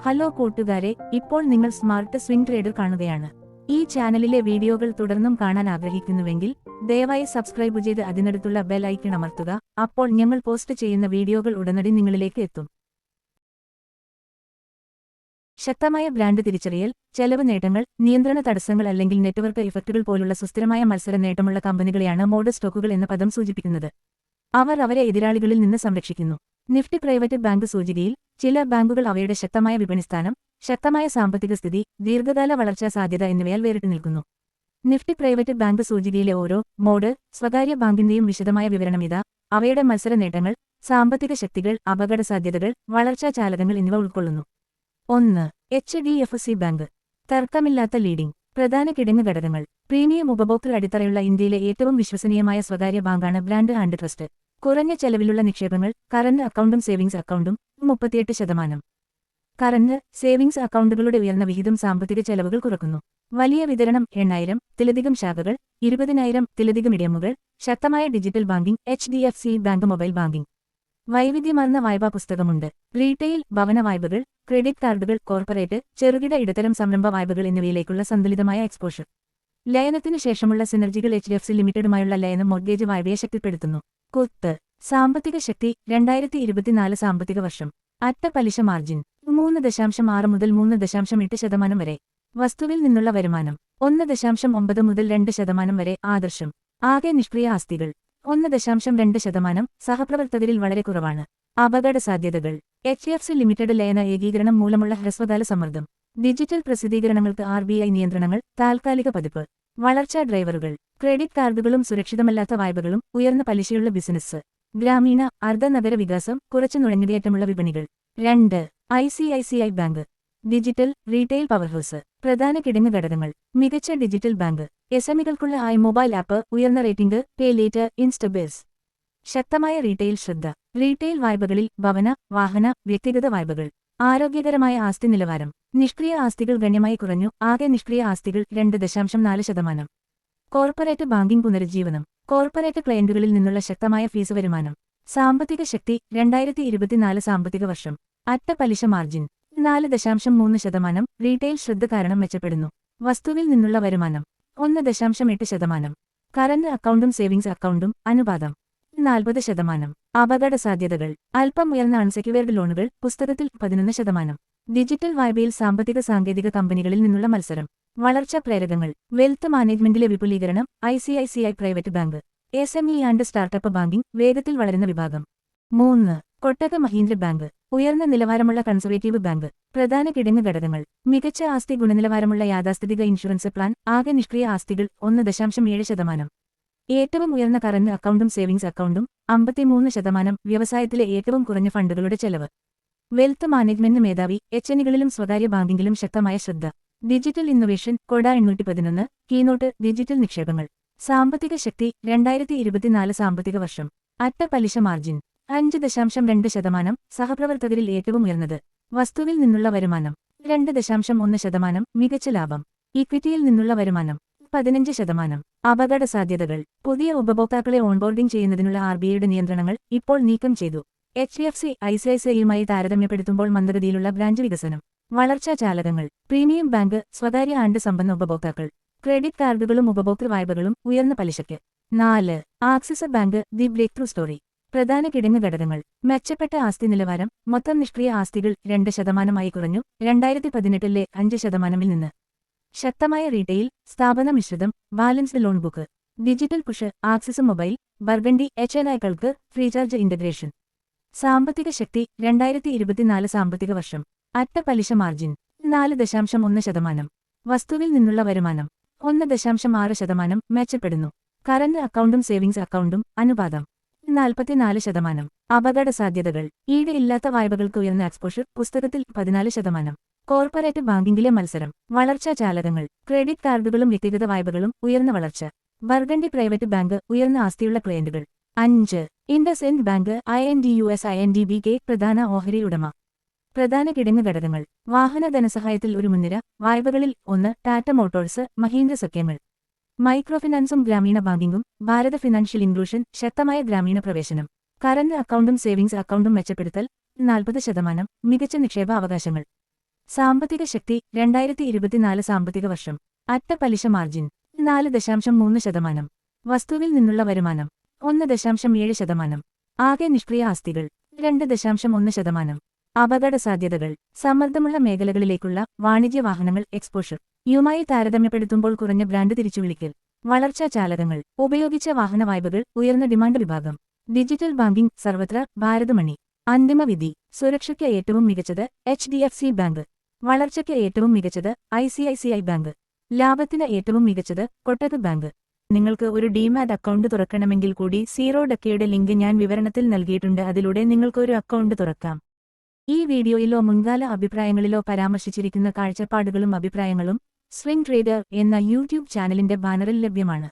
Hello കൂട്ടുകാരെ, ഇപ്പോൾ നിങ്ങൾ സ്മാർട്ട് സ്വിംഗ് ട്രേഡർ കാണുകയാണ്. ഈ ചാനലിലെ വീഡിയോകൾ തുടർന്നും കാണാൻ ആഗ്രഹിക്കുന്നുവെങ്കിൽ ദയവായി സബ്സ്ക്രൈബ് ചെയ്ത് അതിനടുത്തുള്ള ബെൽ ഐക്കൺ അമർത്തുക. അപ്പോൾ ഞങ്ങൾ പോസ്റ്റ് ചെയ്യുന്ന വീഡിയോകൾ ഉടനടി നിങ്ങളിലേക്ക് എത്തും. ശക്തമായ ബ്രാൻഡ് തിരിച്ചറിയൽ, ചെലവ് നേട്ടങ്ങൾ, നിയന്ത്രണ തടസ്സങ്ങൾ അല്ലെങ്കിൽ നെറ്റ്വർക്ക് ഇഫക്റ്റുകൾ പോലുള്ള സുസ്ഥിരമായ മത്സര നേട്ടമുള്ള കമ്പനികളെയാണ് മോഡ് സ്റ്റോക്കുകൾ എന്ന പദം സൂചിപ്പിക്കുന്നത്. അവർ അവരെ എതിരാളികളിൽ നിന്ന് സംരക്ഷിക്കുന്നു. നിഫ്റ്റി പ്രൈവറ്റ് ബാങ്ക് സൂചികയിൽ ചില ബാങ്കുകൾ അവയുടെ ശക്തമായ വിപണിസ്ഥാനം, ശക്തമായ സാമ്പത്തിക സ്ഥിതി, ദീർഘകാല വളർച്ചാ സാധ്യത എന്നിവയാൽ വേറിട്ട് നിൽക്കുന്നു. നിഫ്റ്റി പ്രൈവറ്റ് ബാങ്ക് സൂചികയിലെ ഓരോ മോഡ് സ്വകാര്യ ബാങ്കിന്റെയും വിശദമായ വിവരണം ഇതാ. അവയുടെ മത്സര നേട്ടങ്ങൾ, സാമ്പത്തിക ശക്തികൾ, അപകടസാധ്യതകൾ, വളർച്ചാ ചാലകങ്ങൾ എന്നിവ ഉൾക്കൊള്ളുന്നു. 1. HDFC bank. തർക്കമില്ലാത്ത ലീഡിംഗ്. പ്രധാന കിടങ്ങ് ഘടകങ്ങൾ. പ്രീമിയം ഉപഭോക്തൃ അടിത്തറയുള്ള ഇന്ത്യയിലെ ഏറ്റവും വിശ്വസനീയമായ സ്വകാര്യ ബാങ്കാണ് ബ്രാൻഡ് ആൻഡ് ട്രസ്റ്റ്. കുറഞ്ഞ ചെലവിലുള്ള നിക്ഷേപങ്ങൾ, കറന്റ് അക്കൗണ്ടും സേവിംഗ്സ് അക്കൗണ്ടും 38%. കറന്റ് സേവിംഗ്സ് അക്കൗണ്ടുകളുടെ ഉയർന്ന വിഹിതം സാമ്പത്തിക ചെലവുകൾ കുറക്കുന്നു. വലിയ വിതരണം 8,000-ത്തിലധികം ശാഖകൾ, 20,000-ത്തിലധികം ഇടിയമുകൾ, ശക്തമായ digital banking, HDFC bank mobile banking. വൈവിധ്യമാർന്ന വായ്പാ പുസ്തകമുണ്ട്. റീറ്റെയിൽ, ഭവന വായ്പകൾ, ക്രെഡിറ്റ് കാർഡുകൾ, കോർപ്പറേറ്റ്, ചെറുകിട ഇടത്തരം സംരംഭ വായ്പകൾ എന്നിവയിലേക്കുള്ള സന്തുലിതമായ എക്സ്പോഷർ. ലയനത്തിനു ശേഷമുള്ള സിനർജികൾ HDFC ലിമിറ്റഡുമായുള്ള ലയനം മോർഗേജ് വായ്പയെ ശക്തിപ്പെടുത്തുന്നു. കുത്ത്. സാമ്പത്തിക ശക്തി 2024 സാമ്പത്തിക വർഷം. അറ്റ പലിശ മാർജിൻ 3.6 മുതൽ 3.8% വരെ. വസ്തുവിൽ നിന്നുള്ള വരുമാനം 1.9 മുതൽ 2% വരെ. ആദർശം. ആകെ നിഷ്ക്രിയ ആസ്തികൾ 1.2%. സഹപ്രവർത്തകരിൽ വളരെ കുറവാണ്. അപകട സാധ്യതകൾ. HDFC ലിമിറ്റഡ് ലയന ഏകീകരണം മൂലമുള്ള ഹ്രസ്വകാല സമ്മർദ്ദം. ഡിജിറ്റൽ പ്രസിദ്ധീകരണങ്ങൾക്ക് RBI നിയന്ത്രണങ്ങൾ. താൽക്കാലിക പതിപ്പ്. വളർച്ചാ ഡ്രൈവറുകൾ. ക്രെഡിറ്റ് കാർഡുകളും സുരക്ഷിതമല്ലാത്ത വായ്പകളും, ഉയർന്ന പലിശയുള്ള ബിസിനസ്. ഗ്രാമീണ, അർദ്ധനഗര വികാസം, കുറച്ച് നുഴഞ്ഞുകയറ്റമുള്ള വിപണികൾ. 2. ICICI bank. Digital, retail powerhouse. പ്രധാന കിടങ്ങ് ഘടകങ്ങൾ. മികച്ച ഡിജിറ്റൽ ബാങ്ക്. SMEകൾക്കുള്ള മൊബൈൽ ആപ്പ്, ഉയർന്ന റേറ്റിംഗ്, പേ ലേറ്റർ, ഇൻസ്റ്റബേസ്. ശക്തമായ റീറ്റെയിൽ ശ്രദ്ധ. റീറ്റെയിൽ വായ്പകളിൽ ഭവന, വാഹന, വ്യക്തിഗത വായ്പകൾ. ആരോഗ്യകരമായ ആസ്തി നിലവാരം. നിഷ്ക്രിയ ആസ്തികൾ ഗണ്യമായി കുറഞ്ഞു. ആകെ നിഷ്ക്രിയ ആസ്തികൾ 2.4%. കോർപ്പറേറ്റ് ബാങ്കിംഗ് പുനരുജ്ജീവനം. കോർപ്പറേറ്റ് ക്ലയന്റുകളിൽ നിന്നുള്ള ശക്തമായ ഫീസ് വരുമാനം. സാമ്പത്തിക ശക്തി 2024 സാമ്പത്തിക വർഷം. അറ്റ പലിശ മാർജിൻ 4.3%. റീറ്റെയിൽ ശ്രദ്ധ കാരണം മെച്ചപ്പെടുന്നു. വസ്തുവിൽ നിന്നുള്ള വരുമാനം 1.8%. കറന്റ് അക്കൗണ്ടും സേവിംഗ്സ് അക്കൗണ്ടും അനുപാതം 40%. അപകട സാധ്യതകൾ. അല്പം ഉയർന്ന അൺസെക്യൂർഡ് ലോണുകൾ, പുസ്തകത്തിൽ 11%. ഡിജിറ്റൽ വായ്പയിൽ സാമ്പത്തിക സാങ്കേതിക കമ്പനികളിൽ നിന്നുള്ള മത്സരം. വളർച്ചാ പ്രേരകങ്ങൾ. വെൽത്ത് മാനേജ്മെന്റിലെ വിപുലീകരണം. ICICI private bank. SME and startup banking, വേഗത്തിൽ വളരുന്ന വിഭാഗം. 3. കൊട്ടക് മഹീന്ദ്ര ബാങ്ക്. ഉയർന്ന നിലവാരമുള്ള കൺസർവേറ്റീവ് ബാങ്ക്. പ്രധാന കിടങ്ങ് ഘടകങ്ങൾ. മികച്ച ആസ്തി, ഗുണനിലവാരമുള്ള യാഥാസ്ഥിതിക ഇൻഷുറൻസ് പ്ലാൻ. ആകെ നിഷ്ക്രിയ ആസ്തികൾ 1.7%. ഏറ്റവും ഉയർന്ന കറന്റ് അക്കൗണ്ടും സേവിംഗ്സ് അക്കൗണ്ടും 53%. വ്യവസായത്തിലെ ഏറ്റവും കുറഞ്ഞ ഫണ്ടുകളുടെ ചെലവ്. വെൽത്ത് മാനേജ്മെന്റ് മേധാവി. HNEകളിലും സ്വകാര്യ ബാങ്കിംഗിലും ശക്തമായ ശ്രദ്ധ. Digital innovation. കൊട 811. കീനോട്ട്. ഡിജിറ്റൽ നിക്ഷേപങ്ങൾ. സാമ്പത്തിക ശക്തി 2024 സാമ്പത്തിക വർഷം. അറ്റ പലിശ മാർജിൻ 5.2%. സഹപ്രവർത്തകരിൽ ഏറ്റവും ഉയർന്നത്. വസ്തുവിൽ നിന്നുള്ള വരുമാനം 2.1%. മികച്ച ലാഭം. ഇക്വിറ്റിയിൽ നിന്നുള്ള വരുമാനം 15%. അപകട സാധ്യതകൾ. പുതിയ ഉപഭോക്താക്കളെ ഓൺബോർഡിംഗ് ചെയ്യുന്നതിനുള്ള RBIയുടെ നിയന്ത്രണങ്ങൾ ഇപ്പോൾ നീക്കം ചെയ്തു. HDFC ICICIയുമായി താരതമ്യപ്പെടുത്തുമ്പോൾ മന്ദഗതിയിലുള്ള ബ്രാഞ്ച് വികസനം. വളർച്ചാ ചാലകങ്ങൾ. പ്രീമിയം ബാങ്ക്, സ്വകാര്യ ആൻഡ് സമ്പന്ന ഉപഭോക്താക്കൾ. ക്രെഡിറ്റ് കാർഡുകളും ഉപഭോക്തൃ വായ്പകളും, ഉയർന്ന പലിശയ്ക്ക്. 4. Axis bank. The breakthrough story. പ്രധാന കിടങ്ങ് ഘടകങ്ങൾ. മെച്ചപ്പെട്ട ആസ്തി നിലവാരം. മൊത്തം നിഷ്ക്രിയ ആസ്തികൾ 2% കുറഞ്ഞു 2018-ലെ 5%-ൽ നിന്ന്. ശക്തമായ റീറ്റെയിൽ, സ്ഥാപന മിശ്രിതം, balanced loan book. Digital push. Axis mobile, Burgundy, HNIകൾക്ക് ഫ്രീചാർജ് ഇന്റഗ്രേഷൻ. സാമ്പത്തിക ശക്തി 2024 സാമ്പത്തിക വർഷം. അറ്റ പലിശ മാർജിൻ 4.1%. വസ്തുവിൽ നിന്നുള്ള വരുമാനം 1.6%. മെച്ചപ്പെടുന്നു. കറന്റ് അക്കൗണ്ടും സേവിംഗ്സ് അക്കൗണ്ടും അനുപാതം 44%. അപകട സാധ്യതകൾ. ഈട് ഇല്ലാത്ത വായ്പകൾക്ക് ഉയർന്ന എക്സ്പോഷർ. പുസ്തകത്തിൽ 14%. കോർപ്പറേറ്റ് ബാങ്കിംഗിലെ മത്സരം. വളർച്ചാ ചാലകങ്ങൾ. ക്രെഡിറ്റ് കാർഡുകളും വ്യക്തിഗത വായ്പകളും, ഉയർന്ന വളർച്ച. Burgundy private bank. ഉയർന്ന ആസ്തിയുള്ള ക്ലയന്റുകൾ. 5. ഇൻഡസ്ഇൻഡ് ബാങ്ക്. INDUS INDBK പ്രധാന ഓഹരി ഉടമ. പ്രധാന കിടങ്ങ് ഘടകങ്ങൾ. വാഹന ധനസഹായത്തിൽ ഒരു മുൻനിര. വായ്പകളിൽ 1. ടാറ്റ മോട്ടോഴ്സ്, മഹീന്ദ്ര സഖ്യങ്ങൾ. മൈക്രോഫിനാൻസും ഗ്രാമീണ ബാങ്കിംഗും. ഭാരത ഫിനാൻഷ്യൽ ഇൻക്ലൂഷൻ. ശക്തമായ ഗ്രാമീണ പ്രവേശനം. കറന്റ് അക്കൗണ്ടും സേവിംഗ്സ് അക്കൗണ്ടും മെച്ചപ്പെടുത്തൽ 40%. മികച്ച നിക്ഷേപ അവകാശങ്ങൾ. സാമ്പത്തിക ശക്തി 2024 സാമ്പത്തിക വർഷം. അറ്റ പലിശ മാർജിൻ 4.3%. വസ്തുവിൽ നിന്നുള്ള വരുമാനം 1.7%. ആകെ നിഷ്ക്രിയ ആസ്തികൾ 2.1%. അപകട സാധ്യതകൾ സമ്മർദ്ദമുള്ള മേഖലകളിലേക്കുള്ള വാണിജ്യ വാഹനങ്ങൾ എക്സ്പോഷർ യുമായി താരതമ്യപ്പെടുത്തുമ്പോൾ കുറഞ്ഞ ബ്രാൻഡ് തിരിച്ചുവിളിക്കൽ. വളർച്ചാ ചാലകങ്ങൾ ഉപയോഗിച്ച വാഹന വായ്പകൾ ഉയർന്ന ഡിമാൻഡ് വിഭാഗം. ഡിജിറ്റൽ ബാങ്കിംഗ് സർവത്ര ഭാരതമണി. അന്തിമ വിധി സുരക്ഷയ്ക്ക് ഏറ്റവും മികച്ചത് HDFC ബാങ്ക്. വളർച്ചയ്ക്ക് ഏറ്റവും മികച്ചത് ICICI ബാങ്ക്. ലാഭത്തിന് ഏറ്റവും മികച്ചത് കൊട്ടക് ബാങ്ക്. നിങ്ങൾക്ക് ഒരു ഡിമാറ്റ് അക്കൗണ്ട് തുറക്കണമെങ്കിൽ കൂടി സീറോഡക്കയുടെ ലിങ്ക് ഞാൻ വിവരണത്തിൽ നൽകിയിട്ടുണ്ട്. അതിലൂടെ നിങ്ങൾക്ക് ഒരു അക്കൗണ്ട് തുറക്കാം. ഈ വീഡിയോയിലോ മുൻകാല അഭിപ്രായങ്ങളിലോ പരാമർശിച്ചിരിക്കുന്ന കാഴ്ചപ്പാടുകളും അഭിപ്രായങ്ങളും സ്വിംഗ് ട്രേഡർ എന്ന യൂട്യൂബ് ചാനലിന്റെ ബാനറിൽ ലഭ്യമാണ്.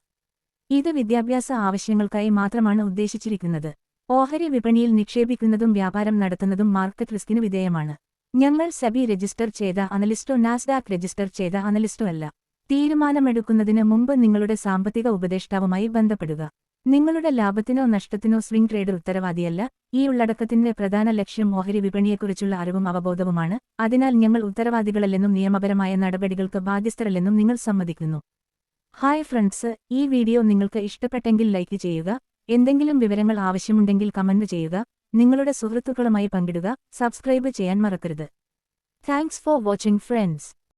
ഇത് വിദ്യാഭ്യാസ ആവശ്യങ്ങൾക്കായി മാത്രമാണ് ഉദ്ദേശിച്ചിരിക്കുന്നത്. ഓഹരി വിപണിയിൽ നിക്ഷേപിക്കുന്നതും വ്യാപാരം നടത്തുന്നതും മാർക്കറ്റ് റിസ്കിന് വിധേയമാണ്. ഞങ്ങൾ സെബി രജിസ്റ്റർ ചെയ്ത അനലിസ്റ്റോ നാസ്ഡാക്ക് രജിസ്റ്റർ ചെയ്ത അനലിസ്റ്റോ അല്ല. തീരുമാനമെടുക്കുന്നതിന് മുമ്പ് നിങ്ങളുടെ സാമ്പത്തിക ഉപദേഷ്ടാവുമായി ബന്ധപ്പെടുക. നിങ്ങളുടെ ലാഭത്തിനോ നഷ്ടത്തിനോ സ്വിംഗ് ട്രേഡർ ഉത്തരവാദിയല്ല. ഈ ഉള്ളടക്കത്തിന്റെ പ്രധാന ലക്ഷ്യം ഓഹരി വിപണിയെക്കുറിച്ചുള്ള അറിവും അവബോധവുമാണ്. അതിനാൽ ഞങ്ങൾ ഉത്തരവാദികളല്ലെന്നും നിയമപരമായ നടപടികൾക്ക് ബാധ്യസ്ഥരല്ലെന്നും നിങ്ങൾ സമ്മതിക്കുന്നു. ഹായ് ഫ്രണ്ട്സ്, ഈ വീഡിയോ നിങ്ങൾക്ക് ഇഷ്ടപ്പെട്ടെങ്കിൽ ലൈക്ക് ചെയ്യുക. എന്തെങ്കിലും വിവരങ്ങൾ ആവശ്യമുണ്ടെങ്കിൽ കമന്റ് ചെയ്യുക. നിങ്ങളുടെ സുഹൃത്തുക്കളുമായി പങ്കിടുക. സബ്സ്ക്രൈബ് ചെയ്യാൻ മറക്കരുത്. Thanks for watching friends.